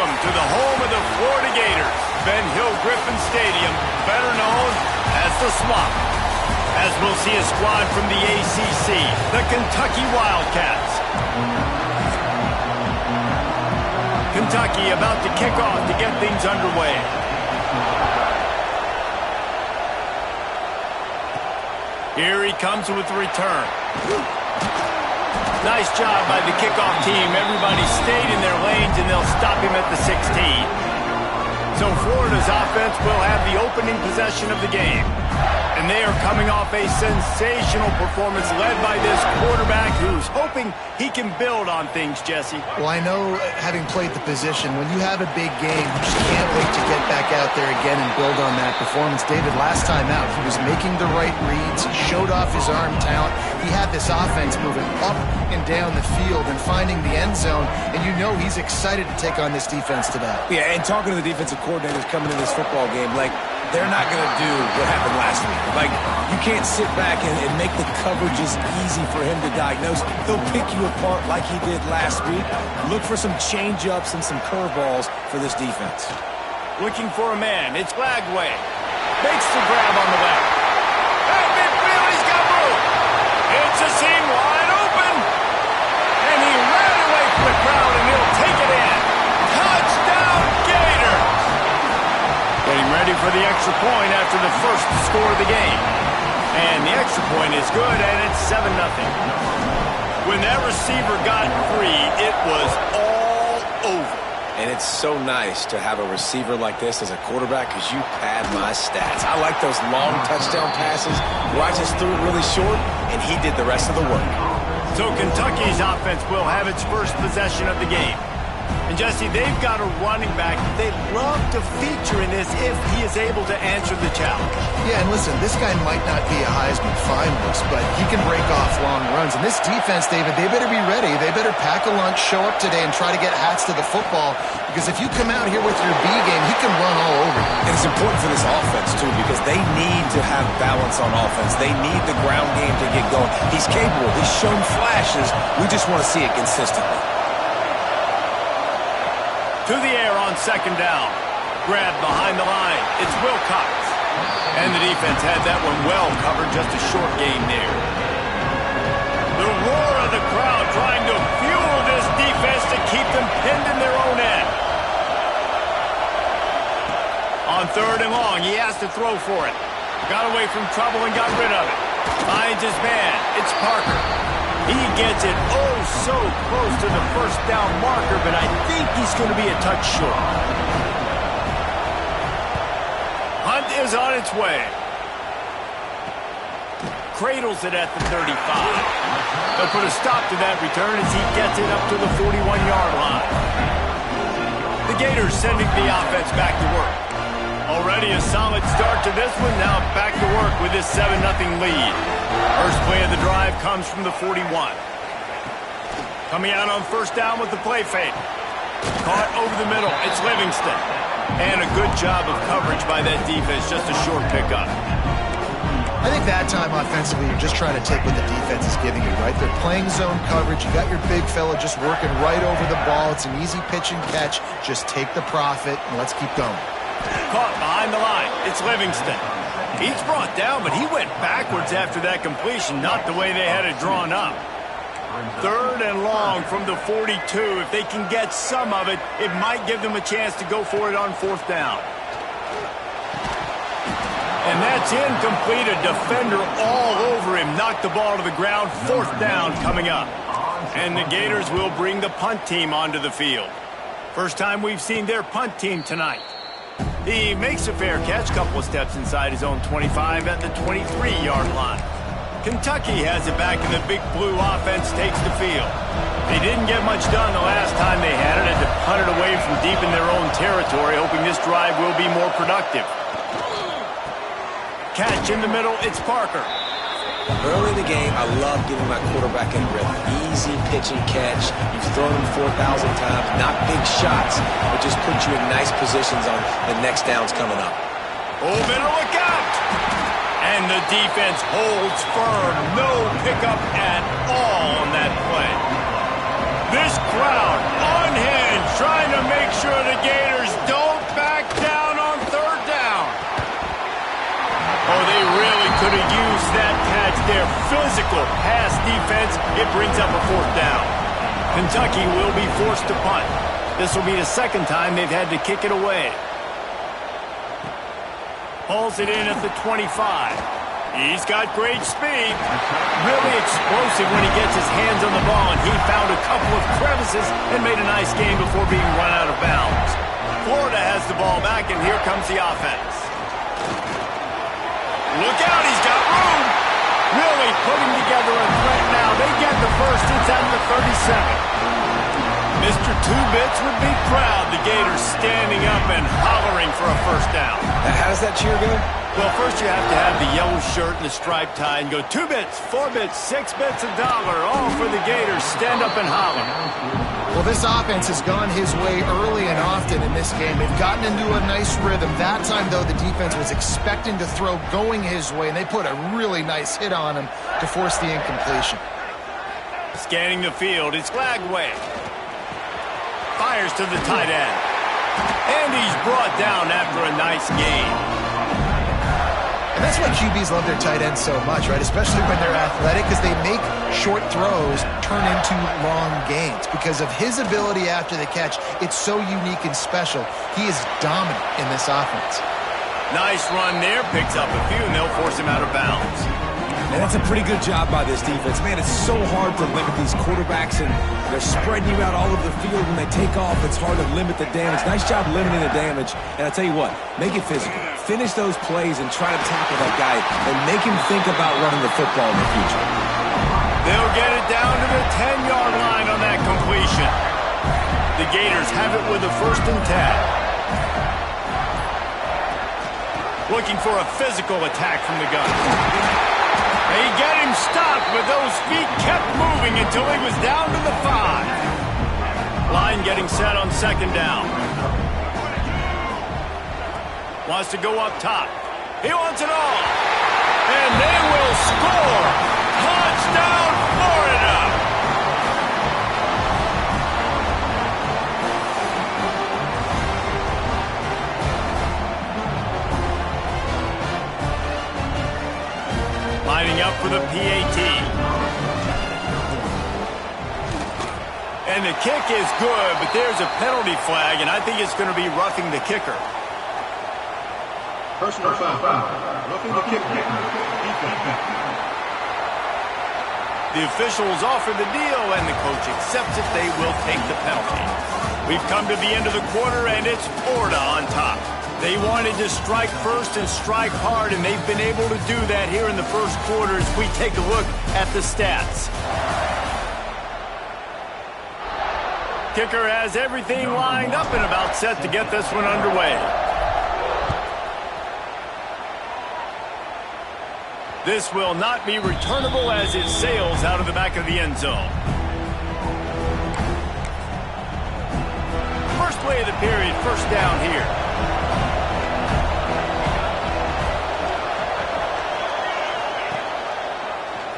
Welcome to the home of the Florida Gators, Ben Hill Griffin Stadium, better known as the Swamp. As we'll see a squad from the ACC, the Kentucky Wildcats. Kentucky about to kick off to get things underway. Here he comes with the return. Nice job by the kickoff team. Everybody stayed in their lanes, and they'll stop him at the 16. So Florida's offense will have the opening possession of the game. And they are coming off a sensational performance led by this quarterback who's hoping he can build on things, Jesse. Well, I know, having played the position, when you have a big game, you just can't wait to get back out there again and build on that performance. David, last time out, he was making the right reads. He showed off his arm talent. He had this offense moving up and down the field and finding the end zone, and you know he's excited to take on this defense today. Yeah, and talking to the defensive coordinators coming into this football game, like, they're not going to do what happened last week. Like, you can't sit back and make the coverages easy for him to diagnose. He'll pick you apart like he did last week. Look for some change-ups and some curveballs for this defense. Looking for a man. It's Lagway. Makes the grab on the left. Hey, midfield, he's got room. It's a seam wide open. And he ran away from the crowd, and he'll take it in. Touchdown, Gators! Getting ready for the extra point after the first score of the game. And the extra point is good, and it's 7-0. When that receiver got free, it was all over. And it's so nice to have a receiver like this as a quarterback because you pad my stats. I like those long touchdown passes where I just threw it really short, and he did the rest of the work. So Kentucky's offense will have its first possession of the game. And, Jesse, they've got a running back they'd love to feature in this if he is able to answer the challenge. Yeah, and listen, this guy might not be a Heisman finalist, but he can break off long runs. And this defense, David, they better be ready. They better pack a lunch, show up today, and try to get hats to the football. Because if you come out here with your B game, he can run all over you. And it's important for this offense, too, because they need to have balance on offense. They need the ground game to get going. He's capable. He's shown flashes. We just want to see it consistently. To the air on second down. Grab behind the line. It's Wilcox. And the defense had that one well covered. Just a short gain there. The roar of the crowd trying to fuel this defense to keep them pinned in their own end. On third and long, he has to throw for it. Got away from trouble and got rid of it. Finds his man. It's Parker. He gets it oh so close to the first down marker, but I think he's going to be a touch short. Hunt is on its way. Cradles it at the 35. They'll put a stop to that return as he gets it up to the 41-yard line. The Gators sending the offense back to work. Already a solid start to this one. Now back to work with this 7-0 lead. First play of the drive comes from the 41. Coming out on first down with the play fake. Caught over the middle. It's Livingston. And a good job of coverage by that defense. Just a short pickup. I think that time offensively, you're just trying to take what the defense is giving you, right? They're playing zone coverage. You got your big fella just working right over the ball. It's an easy pitch and catch. Just take the profit and let's keep going. Caught behind the line. It's Livingston. He's brought down, but he went backwards after that completion, not the way they had it drawn up. Third and long from the 42. If they can get some of it, it might give them a chance to go for it on fourth down. And that's incomplete. A defender all over him. Knocked the ball to the ground. Fourth down coming up. And the Gators will bring the punt team onto the field. First time we've seen their punt team tonight. He makes a fair catch, couple of steps inside his own 25 at the 23-yard line. Kentucky has it back, and the big blue offense takes the field. They didn't get much done the last time they had it. Had to punt it away from deep in their own territory, hoping this drive will be more productive. Catch in the middle, it's Parker. Early in the game, I love getting my quarterback in rhythm. Easy pitch and catch. You've thrown him 4,000 times. Not big shots, but just put you in nice positions on the next downs coming up. Oh, better look out! And the defense holds firm. No pickup at all on that play. This crowd unhinged, trying to make sure the their physical pass defense, it brings up a fourth down. Kentucky will be forced to punt. This will be the second time they've had to kick it away. Pulls it in at the 25. He's got great speed. Really explosive when he gets his hands on the ball, and he found a couple of crevices and made a nice game before being run out of bounds. Florida has the ball back, and here comes the offense. Look out, he's got room. Really putting together a threat now. They get the first. It's at the 37. Mr. Two-Bits would be proud. The Gators standing up and hollering for a first down. How does that cheer go? Well, first you have to have the yellow shirt and the striped tie and go 2 bits, 4 bits, 6 bits, $1, all for the Gators. Stand up and holler. Well, this offense has gone his way early and often in this game. They've gotten into a nice rhythm. That time, though, the defense was expecting to throw going his way, and they put a really nice hit on him to force the incompletion. Scanning the field, it's Glagway. Fires to the tight end. And he's brought down after a nice gain. And that's why QBs love their tight ends so much, right? Especially when they're athletic, because they make short throws turn into long gains. Because of his ability after the catch, it's so unique and special. He is dominant in this offense. Nice run there. Picks up a few, and they'll force him out of bounds. And that's a pretty good job by this defense. Man, it's so hard to limit these quarterbacks, and they're spreading you out all over the field. When they take off, it's hard to limit the damage. Nice job limiting the damage. And I tell you what, make it physical. Finish those plays and try to tackle that guy and make him think about running the football in the future. They'll get it down to the 10-yard line on that completion. The Gators have it with a 1st and 10. Looking for a physical attack from the gun. They get him stopped, but those feet kept moving until he was down to the 5. Line getting set on 2nd down. Wants to go up top. He wants it all. And they will score. Touchdown, Florida! Lining up for the PAT. And the kick is good, but there's a penalty flag, and I think it's going to be roughing the kicker. Personal foul. Roughing the kicker. The officials offer the deal, and the coach accepts it. They will take the penalty. We've come to the end of the quarter, and it's Florida on top. They wanted to strike first and strike hard, and they've been able to do that here in the first quarter as we take a look at the stats. Kicker has everything lined up and about set to get this one underway. This will not be returnable as it sails out of the back of the end zone. First play of the period, 1st down here.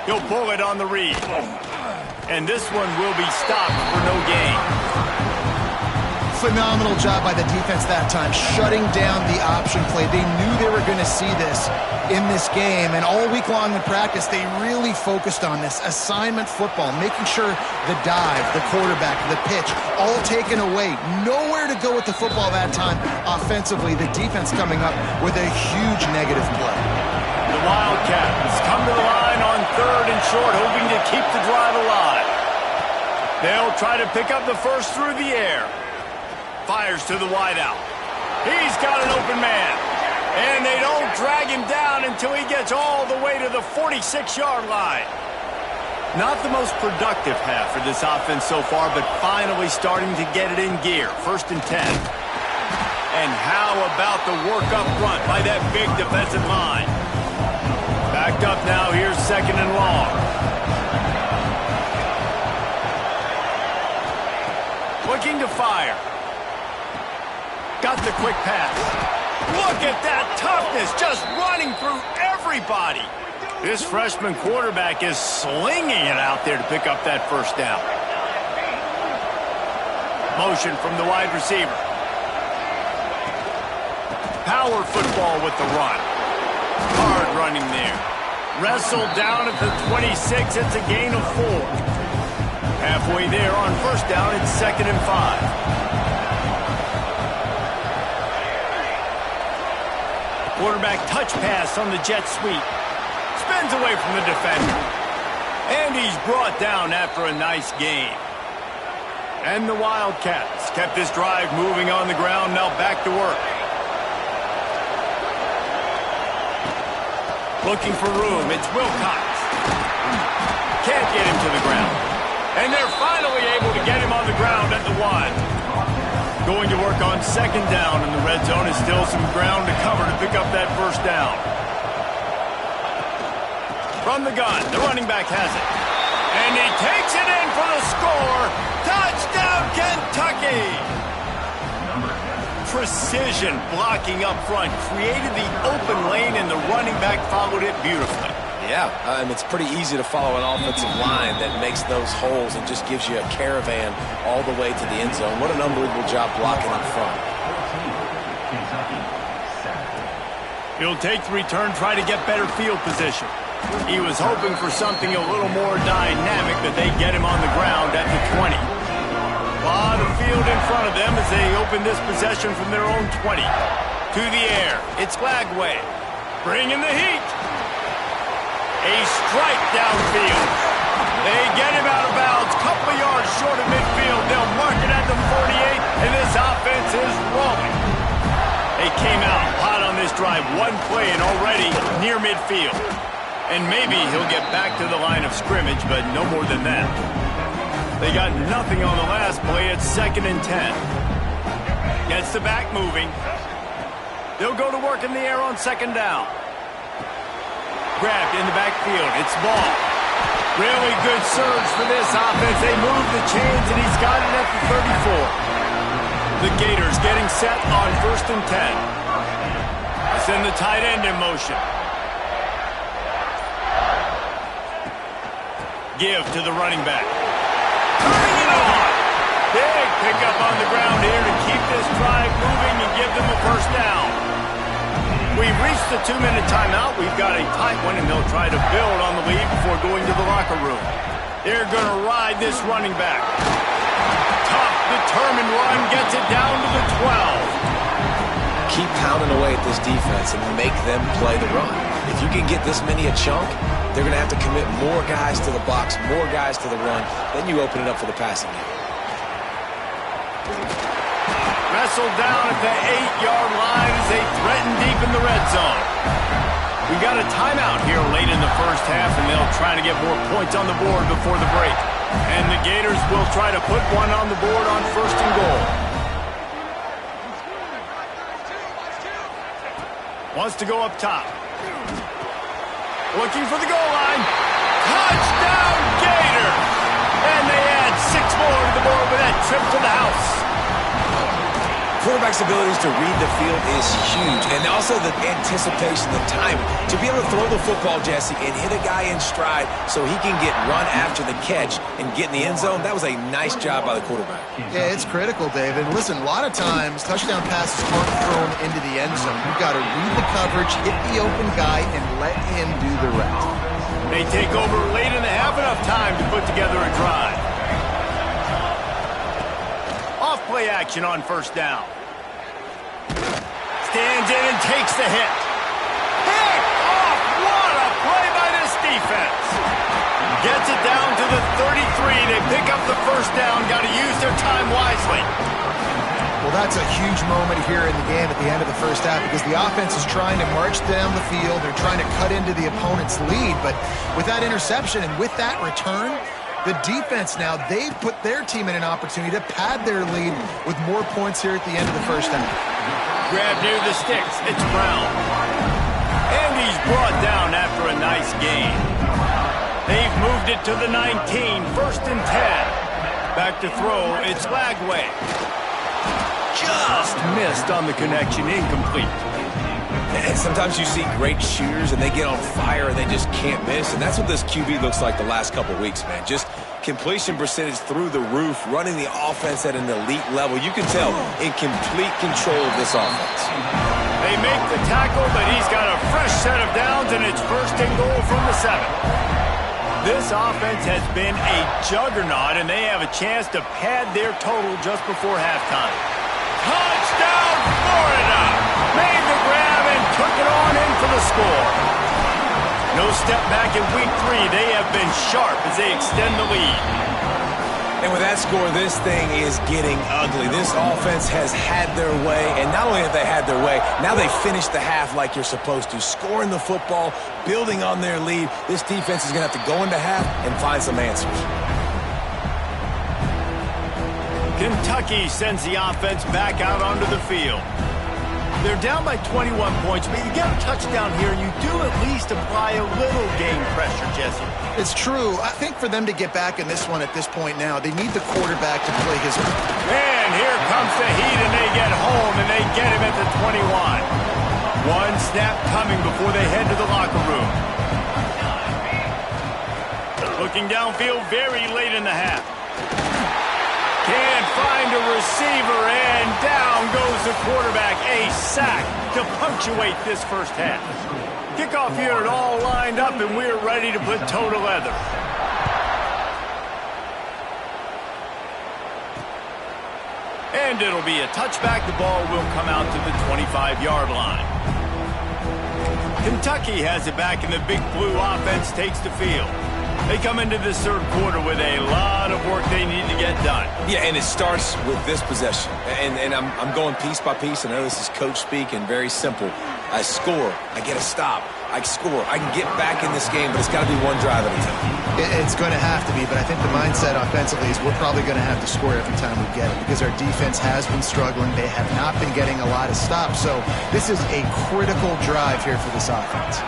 He'll pull it on the read. And this one will be stopped for no gain. Phenomenal job by the defense that time, shutting down the option play. They knew they were going to see this in this game, and all week long in practice, they really focused on this assignment football, making sure the dive, the quarterback, the pitch, all taken away. Nowhere to go with the football that time offensively. The defense coming up with a huge negative play. The Wildcats come to the line on 3rd and short, hoping to keep the drive alive. They'll try to pick up the first through the air. Fires to the wideout. He's got an open man. And they don't drag him down until he gets all the way to the 46-yard line. Not the most productive half for this offense so far, but finally starting to get it in gear. 1st and 10. And how about the work up front by that big defensive line? Backed up now, here's 2nd and long. Looking to fire. Got the quick pass. Look at that toughness, just running through everybody. This freshman quarterback is slinging it out there to pick up that 1st down. Motion from the wide receiver. Power football with the run. Hard running there. Wrestled down at the 26. It's a gain of 4. Halfway there on first down. It's 2nd and 5. Quarterback touch pass on the jet sweep. Spins away from the defender. And he's brought down after a nice gain. And the Wildcats kept this drive moving on the ground. Now back to work. Looking for room. It's Wilcox. Can't get him to the ground. And they're finally able to get him on the ground at the 1. Going to work on 2nd down, and the red zone is still some ground to cover to pick up that first down. From the gun, the running back has it. And he takes it in for the score. Touchdown, Kentucky! Precision blocking up front created the open lane, and the running back followed it beautifully. Yeah, and it's pretty easy to follow an offensive line that makes those holes and just gives you a caravan all the way to the end zone. What an unbelievable job blocking up front. He'll take the return, try to get better field position. He was hoping for something a little more dynamic, but they get him on the ground at the 20. A lot of field in front of them as they open this possession from their own 20. To the air, it's Flagway. Bringing the heat. A strike downfield. They get him out of bounds, couple of yards short of midfield. They'll mark it at the 48, and this offense is rolling. They came out hot on this drive, one play and already near midfield. And maybe he'll get back to the line of scrimmage, but no more than that. They got nothing on the last play. It's 2nd and 10. Gets the back moving. They'll go to work in the air on 2nd down. Grabbed in the backfield. It's Ball. Really good surge for this offense. They move the chains, and he's got it at the 34. The Gators getting set on 1st and 10. Send the tight end in motion. Give to the running back. Turning it on. Big pickup on the ground here to keep this drive moving and give them a first down. We've reached the 2-minute timeout. We've got a tight one, and they'll try to build on the lead before going to the locker room. They're going to ride this running back. Tough, determined run, gets it down to the 12. Keep pounding away at this defense and make them play the run. If you can get this many a chunk, they're going to have to commit more guys to the box, more guys to the run. Then you open it up for the passing game. Wrestled down at the 8-yard line as they threaten deep in the red zone. We got a timeout here late in the first half, and they'll try to get more points on the board before the break. And the Gators will try to put one on the board on 1st and goal. Wants to go up top. Looking for the goal line. Touchdown, Gators! And they add 6 more to the board with that trip to the house. Quarterback's abilities to read the field is huge, and also the anticipation, the timing. To be able to throw the football, Jesse, and hit a guy in stride so he can get run after the catch and get in the end zone, that was a nice job by the quarterback. Yeah, it's critical, David. Listen, a lot of times, touchdown passes aren't thrown into the end zone. You've got to read the coverage, hit the open guy, and let him do the rest. They take over late in the half, enough time to put together a drive. Off play action on 1st down. Stands in and takes the hit. Pick off! What a play by this defense. Gets it down to the 33. They pick up the first down. Got to use their time wisely. Well, that's a huge moment here in the game at the end of the first half because the offense is trying to march down the field. They're trying to cut into the opponent's lead. But with that interception and with that return, the defense now, they've put their team in an opportunity to pad their lead with more points here at the end of the first half. Grab near the sticks. It's Brown. And he's brought down after a nice gain. They've moved it to the 19, 1st and 10. Back to throw. It's Lagway. Just missed on the connection. Incomplete. And sometimes you see great shooters and they get on fire and they just can't miss. And that's what this QB looks like the last couple weeks, man. Just completion percentage through the roof, running the offense at an elite level. You can tell in complete control of this offense. They make the tackle, but he's got a fresh set of downs, and it's 1st and goal from the 7. This offense has been a juggernaut, and they have a chance to pad their total just before halftime. Touchdown, Florida! Made the grab and took it on in for the score. No step back in week 3. They have been sharp as they extend the lead. And with that score, this thing is getting ugly. This offense has had their way, and not only have they had their way, now they finished the half like you're supposed to, scoring the football, building on their lead. This defense is going to have to go into half and find some answers. Kentucky sends the offense back out onto the field. They're down by 21 points, but you get a touchdown here, and you do at least apply a little game pressure, Jesse. It's true. I think for them to get back in this one at this point now, they need the quarterback to play his... And here comes the heat, and they get home, and they get him at the 21. One snap coming before they head to the locker room. Looking downfield very late in the half. Can't find a receiver, and down goes the quarterback. A sack to punctuate this first half. Kickoff unit all lined up, and we're ready to put toe to leather. And it'll be a touchback. The ball will come out to the 25-yard line. Kentucky has it back, and the Big Blue offense takes the field. They come into this 3rd quarter with a lot of work they need to get done. Yeah, and it starts with this possession. And I'm going piece by piece, and I know this is coach speak and very simple. I score, I get a stop, I score. I can get back in this game, but it's got to be one drive at a time. It's going to have to be, but I think the mindset offensively is we're probably going to have to score every time we get it because our defense has been struggling. They have not been getting a lot of stops, so this is a critical drive here for this offense.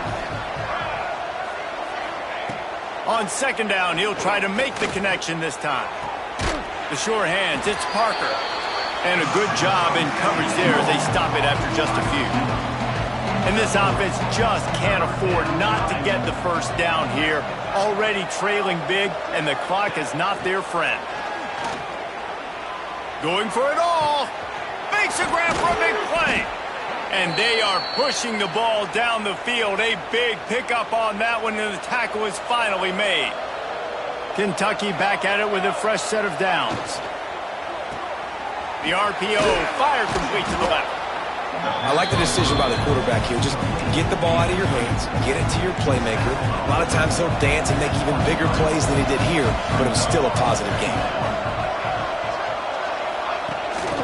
On 2nd down, he'll try to make the connection this time. The sure hands, it's Parker. And a good job in coverage there as they stop it after just a few. And this offense just can't afford not to get the 1st down here. Already trailing big, and the clock is not their friend. Going for it all. Makes a grab for a big play. And they are pushing the ball down the field. A big pickup on that one, and the tackle is finally made. Kentucky back at it with a fresh set of downs. The RPO, fire complete to the left. I like the decision by the quarterback here. Just get the ball out of your hands, get it to your playmaker. A lot of times he'll dance and make even bigger plays than he did here, but it was still a positive game.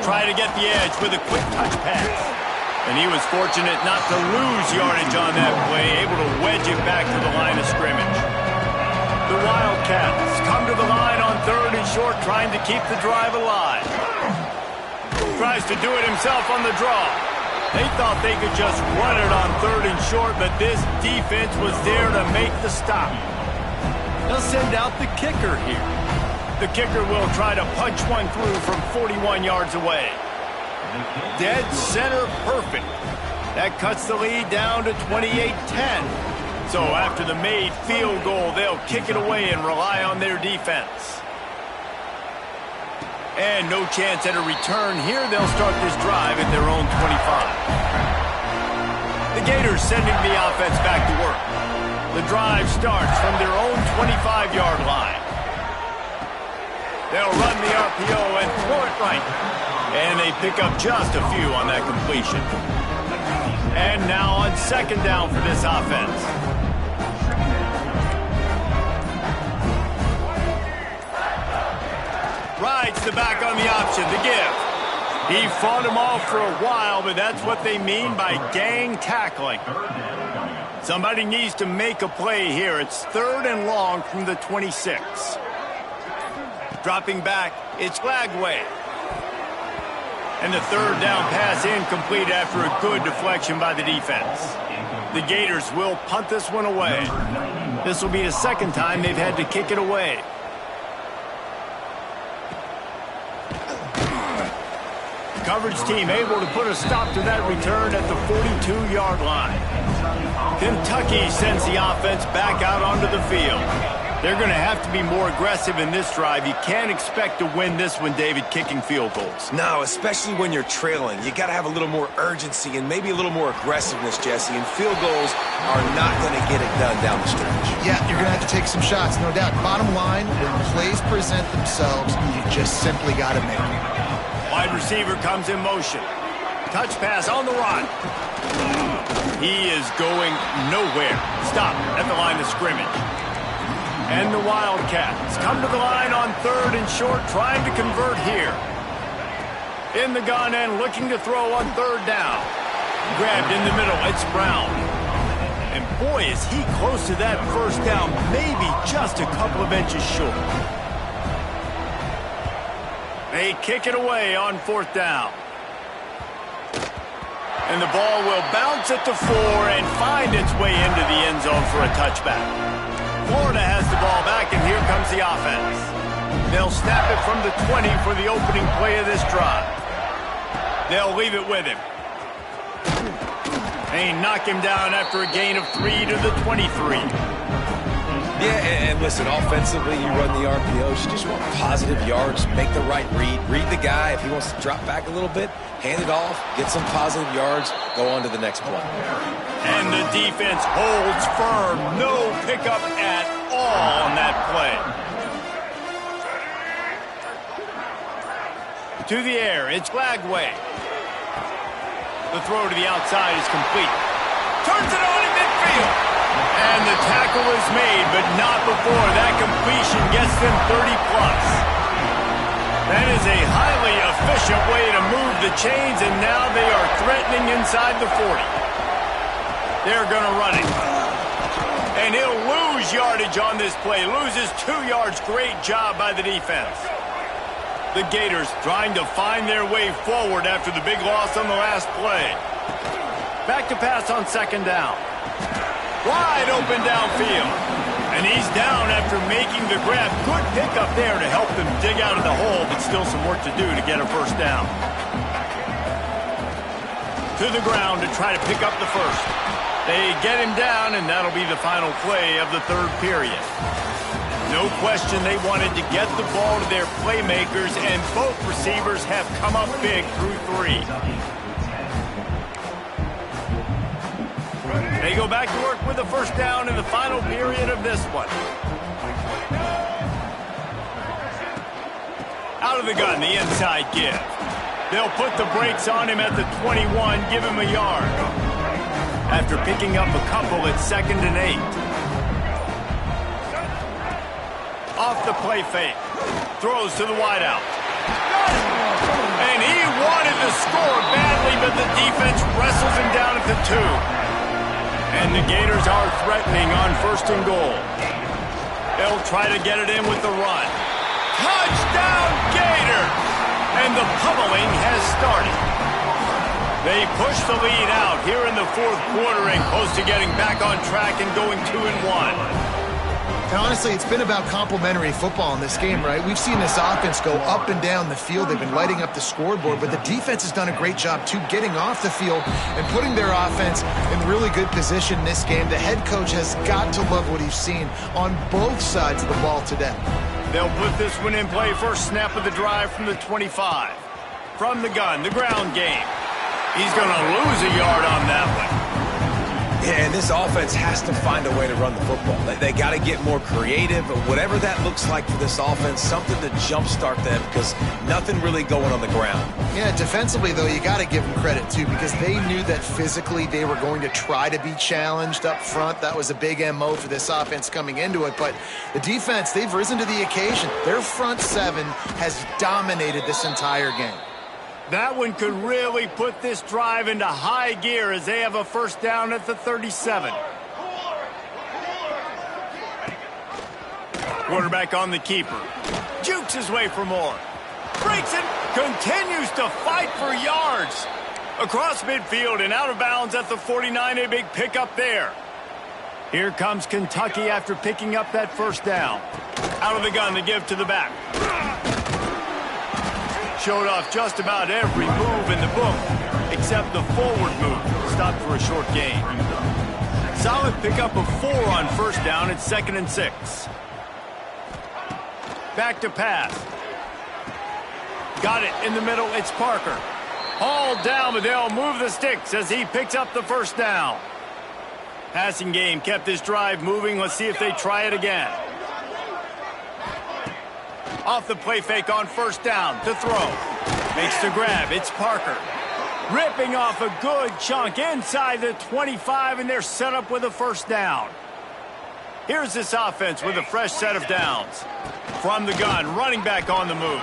Try to get the edge with a quick touch pass. And he was fortunate not to lose yardage on that play, able to wedge it back to the line of scrimmage. The Wildcats come to the line on 3rd and short, trying to keep the drive alive. Tries to do it himself on the draw. They thought they could just run it on 3rd and short, but this defense was there to make the stop. They'll send out the kicker here. The kicker will try to punch one through from 41 yards away. Dead center perfect. That cuts the lead down to 28-10. So after the made field goal, they'll kick it away and rely on their defense. And no chance at a return here. They'll start this drive at their own 25. The Gators sending the offense back to work. The drive starts from their own 25-yard line. They'll run the RPO and throw it right. And they pick up just a few on that completion. And now on 2nd down for this offense. Rides the back on the option, the give. He fought him off for a while, but that's what they mean by gang tackling. Somebody needs to make a play here. It's 3rd and long from the 26. Dropping back, it's Flagway. And the 3rd down pass incomplete after a good deflection by the defense. The Gators will punt this one away. This will be the 2nd time they've had to kick it away. Coverage team able to put a stop to that return at the 42-yard line. Kentucky sends the offense back out onto the field. They're going to have to be more aggressive in this drive. You can't expect to win this one, David, kicking field goals. No, especially when you're trailing. You got to have a little more urgency and maybe a little more aggressiveness, Jesse. And field goals are not going to get it done down the stretch. Yeah, you're going to have to take some shots, no doubt. Bottom line, when plays present themselves, you just simply got to make them. Wide receiver comes in motion. Touch pass on the run. He is going nowhere. Stop at the line of scrimmage. And the Wildcats come to the line on 3rd and short, trying to convert here. In the gun and looking to throw on 3rd down. Grabbed in the middle, it's Brown. And boy, is he close to that first down, maybe just a couple of inches short. They kick it away on 4th down. And the ball will bounce at the 4 and find its way into the end zone for a touchback. Florida has the ball back, and here comes the offense. They'll snap it from the 20 for the opening play of this drive. They'll leave it with him. They knock him down after a gain of 3 to the 23. Yeah, and listen, offensively, you run the RPOs. You just want positive yards, make the right read. Read the guy. If he wants to drop back a little bit, hand it off, get some positive yards, go on to the next play. And the defense holds firm. No pickup at all on that play. To the air, it's Flagway. The throw to the outside is complete. Turns it on in midfield. And the tackle is made, but not before that completion gets them 30-plus. That is a highly efficient way to move the chains, and now they are threatening inside the 40. They're going to run it. And he'll lose yardage on this play. Loses 2 yards. Great job by the defense. The Gators trying to find their way forward after the big loss on the last play. Back to pass on 2nd down. Wide open downfield. And he's down after making the grab. Good pickup there to help them dig out of the hole, but still some work to do to get a first down. To the ground to try to pick up the first. They get him down, and that'll be the final play of the 3rd period. No question they wanted to get the ball to their playmakers, and both receivers have come up big through 3. They go back to work with a first down in the final period of this one. Out of the gun, the inside give. They'll put the brakes on him at the 21, give him a yard. After picking up a couple at 2nd and 8. Off the play fake. Throws to the wideout. And he wanted to score badly, but the defense wrestles him down at the 2. And the Gators are threatening on 1st and goal. They'll try to get it in with the run. Touchdown, Gators! And the pummeling has started. They push the lead out here in the 4th quarter and close to getting back on track and going 2-1. And honestly, it's been about complementary football in this game, right? We've seen this offense go up and down the field. They've been lighting up the scoreboard, but the defense has done a great job, too, getting off the field and putting their offense in really good position in this game. The head coach has got to love what he's seen on both sides of the ball today. They'll put this one in play. First snap of the drive from the 25. From the gun, the ground game. He's going to lose a yard on that one. Yeah, and this offense has to find a way to run the football. They got to get more creative, but whatever that looks like for this offense, something to jumpstart them because nothing really going on the ground. Yeah, defensively, though, you got to give them credit, too, because they knew that physically they were going to try to be challenged up front. That was a big MO for this offense coming into it, but the defense, they've risen to the occasion. Their front 7 has dominated this entire game. That one could really put this drive into high gear as they have a first down at the 37. Quarterback on the keeper. Jukes his way for more. Breaks it. Continues to fight for yards. Across midfield and out of bounds at the 49. A big pickup there. Here comes Kentucky after picking up that first down. Out of the gun, the give to the back. Showed off just about every move in the book, except the forward move. Stopped for a short gain. Solid pickup of 4 on first down at 2nd and 6. Back to pass. Got it in the middle. It's Parker. Hauled down, but they'll move the sticks as he picks up the first down. Passing game kept this drive moving. Let's see if they try it again. Off the play fake on first down to throw. Makes the grab. It's Parker. Ripping off a good chunk inside the 25, and they're set up with a first down. Here's this offense with a fresh set of downs. From the gun, running back on the move.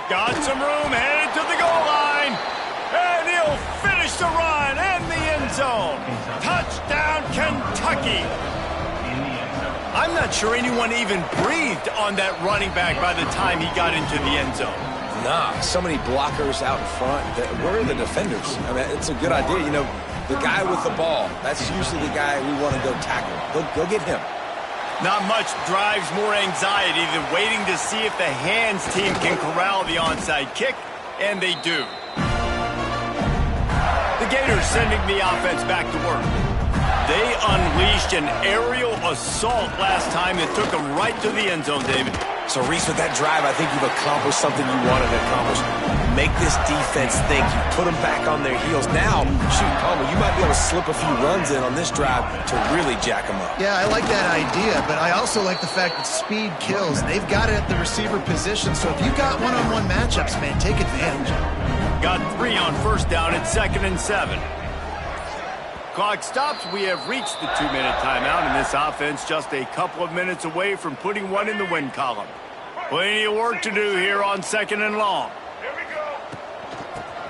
Got some room, headed to the goal line. And he'll finish the run in the end zone. Touchdown, Kentucky. I'm not sure anyone even breathed on that running back by the time he got into the end zone. Nah, so many blockers out in front. Where are the defenders? I mean, it's a good idea. You know, the guy with the ball, that's usually the guy we want to go tackle. Go get him. Not much drives more anxiety than waiting to see if the hands team can corral the onside kick, and they do. The Gators sending the offense back to work. They unleashed an aerial assault last time that took them right to the end zone, David. So, Reese, with that drive, I think you've accomplished something you wanted to accomplish. Make this defense think. You put them back on their heels. Now, shoot, Palmer, you might be able to slip a few runs in on this drive to really jack them up. Yeah, I like that idea, but I also like the fact that speed kills. They've got it at the receiver position, so if you've got one-on-one matchups, man, take advantage. Got 3 on first down at 2nd and 7. Clock stops. We have reached the 2-minute timeout, and this offense just a couple of minutes away from putting one in the win column. Plenty of work to do here on 2nd and long.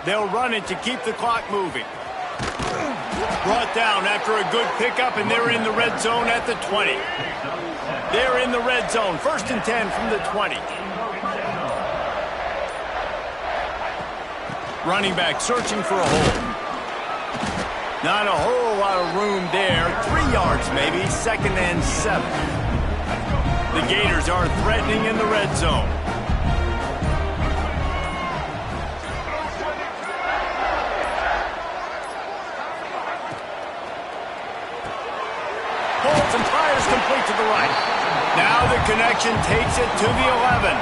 They'll run it to keep the clock moving. Brought down after a good pickup, and they're in the red zone at the 20. They're in the red zone. 1st and 10 from the 20. Running back searching for a hole. Not a whole lot of room there. 3 yards maybe. 2nd and 7. The Gators are threatening in the red zone. Holds and fires complete to the right. Now the connection takes it to the 11.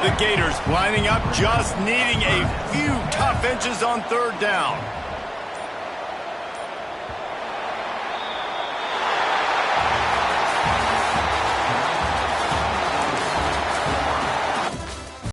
The Gators lining up, just needing a few tough inches on 3rd down.